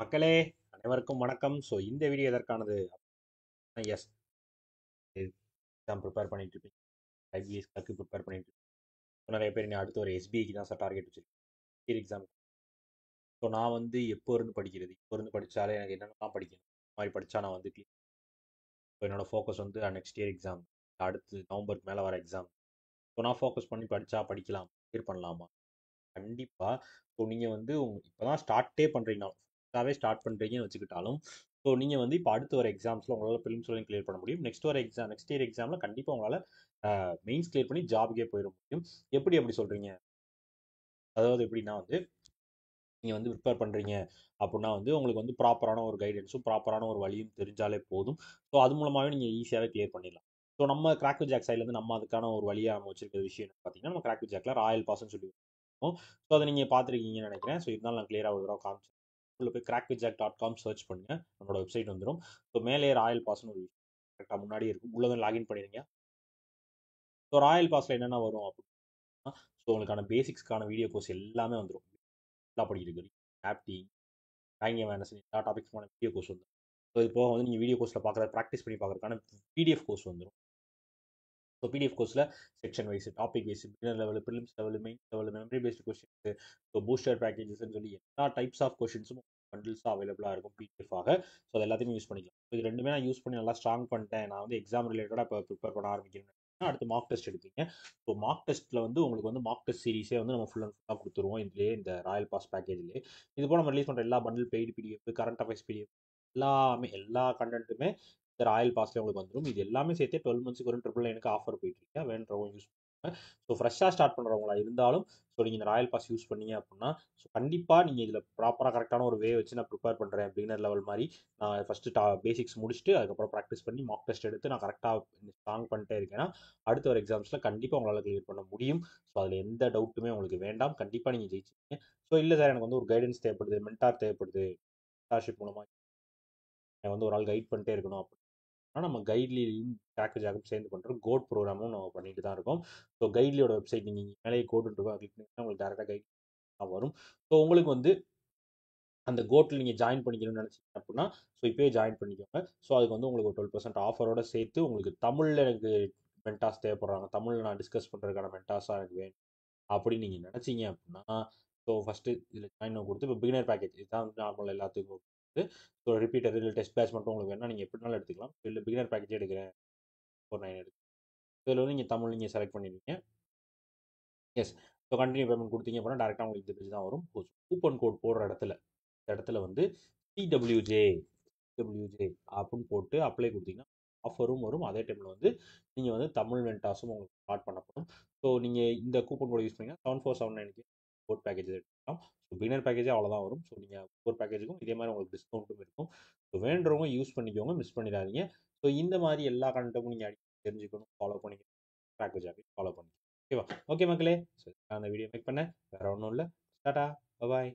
மக்களே, அனைவருக்கும் வணக்கம். இந்த வீடியோ எதற்கானது? எஸ், எக்ஸாம் ப்ரிப்பேர் பண்ணிட்டு இருப்பீங்க. ஐபிஎஸ்க்கு ப்ரிப்பேர் பண்ணிட்டு இருப்பீங்க. நிறைய பேர் நீ அடுத்து ஒரு எஸ்பிஐக்கு தான் சார் டார்கெட் வச்சிருக்கேன் எக்ஸாம். நான் வந்து எப்போ இருந்து படிக்கிறது? இப்போ இருந்து படித்தாலே எனக்கு என்னென்னலாம் படிக்கணும்? இந்த மாதிரி படித்தா நான் வந்து என்னோட ஃபோக்கஸ் வந்து நெக்ஸ்ட் இயர் எக்ஸாம், அடுத்து நவம்பருக்கு மேலே வர எக்ஸாம். நான் ஃபோக்கஸ் பண்ணி படித்தா படிக்கலாம், கிளியர் பண்ணலாமா? கண்டிப்பாக. நீங்கள் வந்து இப்போ தான் ஸ்டார்ட்டே பண்ணுறீங்கன்னா, ஸ்டார்ட் பண்ணுறீங்கன்னு வச்சுக்கிட்டாலும், நீங்கள் வந்து இப்போ அடுத்து வர எக்ஸாம்ஸில் உங்களால் ப்ரிலிம்ஸ் வரையும் கிளியர் பண்ண முடியும். நெக்ஸ்ட் இயர் எக்ஸாமில் கண்டிப்பாக உங்களால் மெயின்ஸ் கிளியர் பண்ணி ஜாபுக்கே போயிட முடியும். அப்படி சொல்கிறீங்க? அதாவது எப்படின்னா வந்து நீங்கள் வந்து ப்ரிப்பேர் பண்ணுறீங்க அப்படின்னா வந்து உங்களுக்கு வந்து ப்ராப்பரான ஒரு கைடன்ஸும் ப்ராப்பரான ஒரு வழியும் தெரிஞ்சாலே போதும். அது மூலமாகவே நீங்கள் ஈஸியாகவே கிளியர் பண்ணிடலாம். நம்ம கிராக் வித் ஜாக் சைட்லேருந்து நம்ம அதுக்கான ஒரு வழியாக நம்ம வச்சிருக்கிற விஷயம் என்ன பார்த்தீங்கன்னா, நம்ம கிராக் வித் ஜாக்ல ராயல் பாஸ்ன்னு சொல்லி வச்சிருக்கோம். அதை நீங்கள் பார்த்துருக்கீங்கன்னு நினைக்கிறேன். இருந்தாலும் நான் கிளியராக ஒரு தடவை காமிச்சேன். உள்ள போய் crackvithjack.com சர்ச் பண்ணுங்க, நம்மளோட வெப்சைட் வந்துடும். மேலே ராயல் பாஸ்ன்னு ஒரு விஷயம் கரெக்டாக முன்னாடியே இருக்கும். உள்ள வந்து லாகின் பண்ணிடுங்க. ராயல் பாஸில் என்னென்ன வரும் அப்படின்னா, உங்களுக்கான பேசிக்ஸ்க்கான வீடியோ கோர்ஸ் எல்லாமே வந்துடும். நல்லா படிக்கிறது ஆப்டி பேங்கிங் அவேர்னஸ் எல்லா டாபிக்ஸ்க்கான வீடியோ கோர்ஸ் வந்துடும். இது போக வந்து நீங்கள் வீடியோ கோர்ஸில் பார்க்குற ப்ராக்டிஸ் பண்ணி பார்க்குறதுக்கான பிடிஎஃப் கோர்ஸ் வந்துடும். பிடிஎஃப் கோர்ஸில் section wise, topic wise, beginner level, prelims level, main level, memory based questions, booster பேக்கேஜஸ்ன்னு சொல்லி எல்லா டைப்ஸ் ஆஃப் கொஸ்டின்ஸும் பண்டில்ஸாக அவைலபிளாக இருக்கும் பிடிஎஃப் ஆக. அது எல்லாத்தையுமே யூஸ் பண்ணிக்கலாம். இது ரெண்டுமே நான் யூஸ் பண்ணி நல்லா ஸ்ட்ராங் பண்ணிட்டேன். நான் வந்து எக்ஸாம் ரிலேட்டடாக இப்போ ப்ரிப்பேர் பண்ண ஆரம்பிக்கிறேன். அடுத்து மார்க் டெஸ்ட் எடுப்பீங்க. மார்க் டெஸ்ட்டில் வந்து உங்களுக்கு வந்து மார்க் டெஸ்ட் சீரிஸே வந்து நம்ம ஃபுல் அண்ட் ஃபுல்லாக கொடுத்துருவோம். இதுலேயே இந்த ராயல் பாஸ் பேக்கேஜ்லேயே இது போல் நம்ம ரிலீஸ் பண்ணுற எல்லா bundle paid PDF, current affairs PDF, எல்லா கண்டென்ட்டுமே இந்த ராயல் பாஸ்லேயே உங்களுக்கு வந்துடும். இது எல்லாமே சேர்த்து 12 மந்த்ஸ்க்கு ஒரு 999 ஆஃபர் போயிட்டு இருக்கு. வேணுறவங்க யூஸ் பண்ணுங்க. ஃப்ரெஷ்ஷாக ஸ்டார்ட் பண்ணுறவங்களா இருந்தாலும் நீங்கள் இந்த ராயல் பாஸ் யூஸ் பண்ணீங்க அப்படின்னா கண்டிப்பாக நீங்கள் இதில் ப்ராப்பராக கரெக்டான ஒரு வே வச்சு நான் ப்ரிப்பேர் பண்ணுறேன். பிகினர் லெவல் மாதிரி நான் ஃபஸ்ட்டு பேசிக்ஸ் முடிச்சுட்டு அதுக்கப்புறம் ப்ராக்டிஸ் பண்ணி மார்க் டெஸ்ட் எடுத்து நான் கரெக்டாக ஸ்ட்ராங் பண்ணிட்டே இருக்கேன்னா அடுத்த ஒரு எக்ஸாம்ஸில் கண்டிப்பாக உங்களால் கிளியர் பண்ண முடியும். அதில் எந்த டவுட்டுமே உங்களுக்கு வேண்டாம். கண்டிப்பாக நீங்கள் ஜெயிச்சிங்க. இல்லை சார், எனக்கு வந்து ஒரு கைடன்ஸ் தேவைப்படுது, மென்டார் தேவைப்படுது, மென்டார்ஷிப் மூலமாக எனக்கு வந்து ஒரு ஆள் கைட் பண்ணிட்டே இருக்கணும் அப்படின்னா நம்ம கைட்லியும் பேக்கேஜாகவும் சேர்ந்து பண்ணுறோம். கோட் ப்ரோக்ராமும் நம்ம பண்ணிட்டு தான் இருக்கோம். கைட்லியோட வெப்சைட் நீங்கள் மேலே கோட் இருக்கும், கிளிக் பண்ணிங்கன்னா உங்களுக்கு டேரெக்டாக கைட் வரும். உங்களுக்கு வந்து அந்த கோட்டில் நீங்கள் ஜாயின் பண்ணிக்கணும்னு நினச்சிங்க அப்படின்னா இப்போயே ஜாயின் பண்ணிக்கோங்க. அதுக்கு வந்து உங்களுக்கு ஒரு 12% ஆஃபரோட சேர்த்து உங்களுக்கு தமிழில் எனக்கு மென்டாஸ் தேவைப்படுறாங்க, தமிழில் நான் டிஸ்கஸ் பண்ணுறதுக்கான மென்டாஸாக எனக்கு வேணும் அப்படின்னு நீங்கள் நினச்சிங்க அப்படின்னா ஃபஸ்ட்டு இதில் ஜாயின் கொடுத்து இப்போ பிகினர் பேக்கேஜ் இதுதான் வந்து நார்மல் எல்லாத்துக்கும் கொடுத்து ரிப்பீட்டர் இல்லை டெஸ்ட் பேட்ச் மட்டும் உங்களுக்கு வேணால் நீங்கள் எப்படினாலும் எடுத்துக்கலாம். இல்லை பிகினர் பேக்கேஜே எடுக்கிறேன், 49 எடுத்து இதில் வந்து நீங்கள் தமிழ் நீங்கள் செலக்ட் பண்ணிடுவீங்க. எஸ், கண்டினியூ பேமெண்ட் கொடுத்தீங்க அப்படின்னா டேரெக்டாக உங்களுக்கு இந்த பேஜ் தான் வரும். கூப்பன் கோட் போடுற இடத்துல வந்து சிடபிள்யூஜே அப்படின்னு போட்டு அப்ளை கொடுத்தீங்கன்னா ஆஃபரும் வரும். அதே டைமில் வந்து நீங்கள் வந்து தமிழ் வென்டாஸும் உங்களுக்கு ஸ்டார்ட் பண்ணப்படும். நீங்கள் இந்த கூப்பன் கோட் யூஸ் பண்ணிங்கன்னா 7479 கோட் பேக்கேஜ் எடுத்துக்கலாம். பிகினர் பேக்கேஜே அவ்வளோதான் வரும். நீங்கள் ஒவ்வொரு பேக்கேஜுக்கும் இதே மாதிரி உங்களுக்கு டிஸ்கவுண்ட்டும் இருக்கும். வேண்டுறவங்க யூஸ் பண்ணிக்கோங்க, மிஸ் பண்ணிடாதீங்க. இந்த மாதிரி எல்லா கண்டென்ட்டும் நீங்கள் தெரிஞ்சுக்கணும், ஃபாலோ பண்ணிக்கணும், ஃபாலோ பண்ணிக்கணும். ஓகேவா? ஓகே மக்களே, அந்த வீடியோ மேக் பண்ணேன். வேறு ஒன்றும் இல்லை. டாடா, பாய்.